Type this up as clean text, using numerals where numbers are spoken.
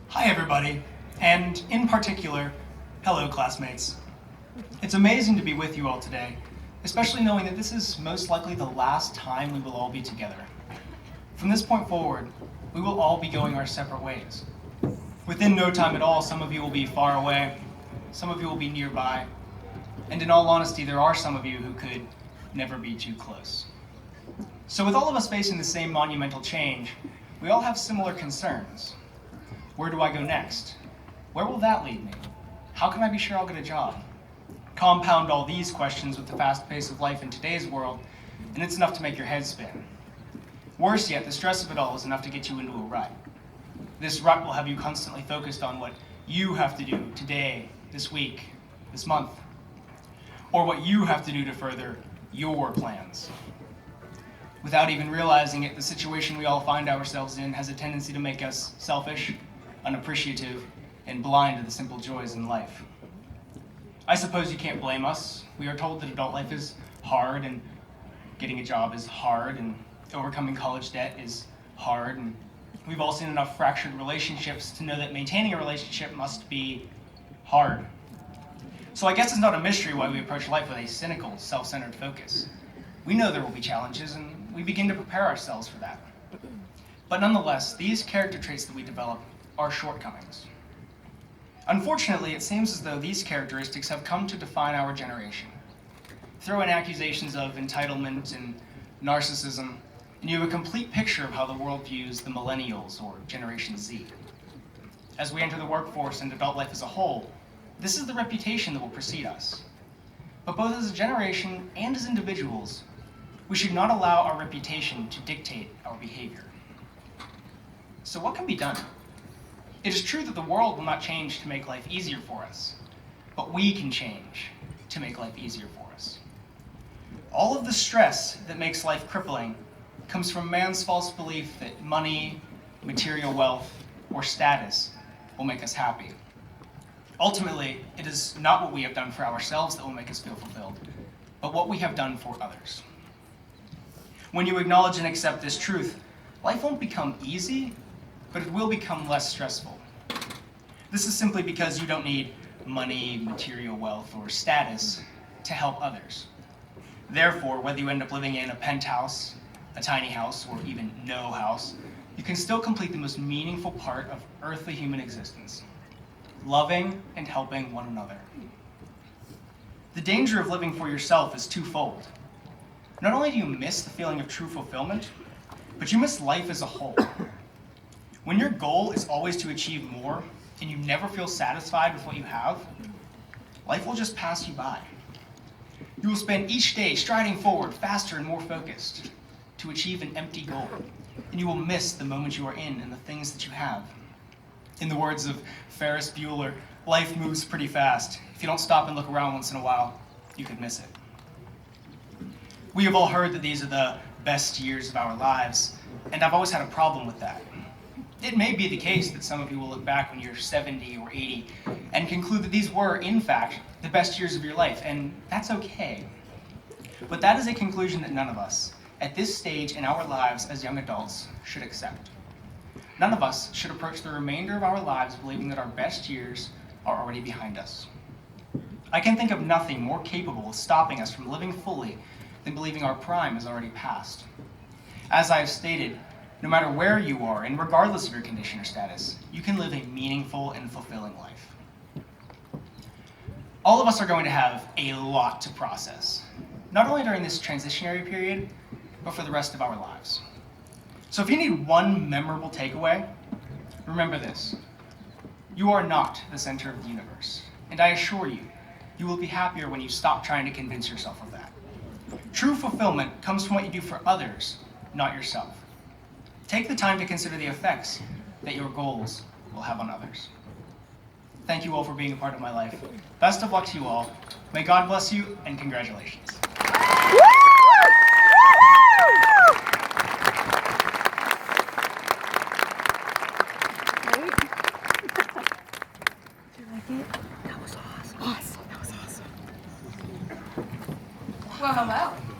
Hi everybody, and in particular, hello classmates. It's amazing to be with you all today, especially knowing that this is most likely the last time we will all be together. From this point forward, we will all be going our separate ways. Within no time at all, some of you will be far away, some of you will be nearby, and in all honesty, there are some of you who could never be too close. So with all of us facing the same monumental change, we all have similar concerns. Where do I go next? Where will that lead me? How can I be sure I'll get a job? Compound all these questions with the fast pace of life in today's world, and it's enough to make your head spin. Worse yet, the stress of it all is enough to get you into a rut. This rut will have you constantly focused on what you have to do today, this week, this month, or what you have to do to further your plans. Without even realizing it, the situation we all find ourselves in has a tendency to make us selfish, unappreciative, and blind to the simple joys in life. I suppose you can't blame us. We are told that adult life is hard, and getting a job is hard, and overcoming college debt is hard, and we've all seen enough fractured relationships to know that maintaining a relationship must be hard. So I guess it's not a mystery why we approach life with a cynical, self-centered focus. We know there will be challenges, and we begin to prepare ourselves for that. But nonetheless, these character traits that we develop are shortcomings. Unfortunately, it seems as though these characteristics have come to define our generation. Throw in accusations of entitlement and narcissism, and you have a complete picture of how the world views the millennials or Generation Z. As we enter the workforce and adult life as a whole, this is the reputation that will precede us. But both as a generation and as individuals, we should not allow our reputation to dictate our behavior. So what can be done? It is true that the world will not change to make life easier for us, but we can change to make life easier for us. All of the stress that makes life crippling comes from man's false belief that money, material wealth, or status will make us happy. Ultimately, it is not what we have done for ourselves that will make us feel fulfilled, but what we have done for others. When you acknowledge and accept this truth, life won't become easy, but it will become less stressful. This is simply because you don't need money, material wealth, or status to help others. Therefore, whether you end up living in a penthouse, a tiny house, or even no house, you can still complete the most meaningful part of earthly human existence: loving and helping one another. The danger of living for yourself is twofold. Not only do you miss the feeling of true fulfillment, but you miss life as a whole. When your goal is always to achieve more, and you never feel satisfied with what you have, life will just pass you by. You will spend each day striding forward faster and more focused to achieve an empty goal, and you will miss the moment you are in and the things that you have. In the words of Ferris Bueller, life moves pretty fast. If you don't stop and look around once in a while, you could miss it. We have all heard that these are the best years of our lives, and I've always had a problem with that. It may be the case that some of you will look back when you're 70 or 80 and conclude that these were, in fact, the best years of your life, and that's okay. But that is a conclusion that none of us, at this stage in our lives as young adults, should accept. None of us should approach the remainder of our lives believing that our best years are already behind us. I can think of nothing more capable of stopping us from living fully than believing our prime is already past. As I have stated, no matter where you are, and regardless of your condition or status, you can live a meaningful and fulfilling life. All of us are going to have a lot to process, not only during this transitionary period, but for the rest of our lives. So if you need one memorable takeaway, remember this: you are not the center of the universe, and I assure you, you will be happier when you stop trying to convince yourself of that. True fulfillment comes from what you do for others, not yourself. Take the time to consider the effects that your goals will have on others. Thank you all for being a part of my life. Best of luck to you all. May God bless you, and congratulations. That was awesome. That was awesome. Well, hello.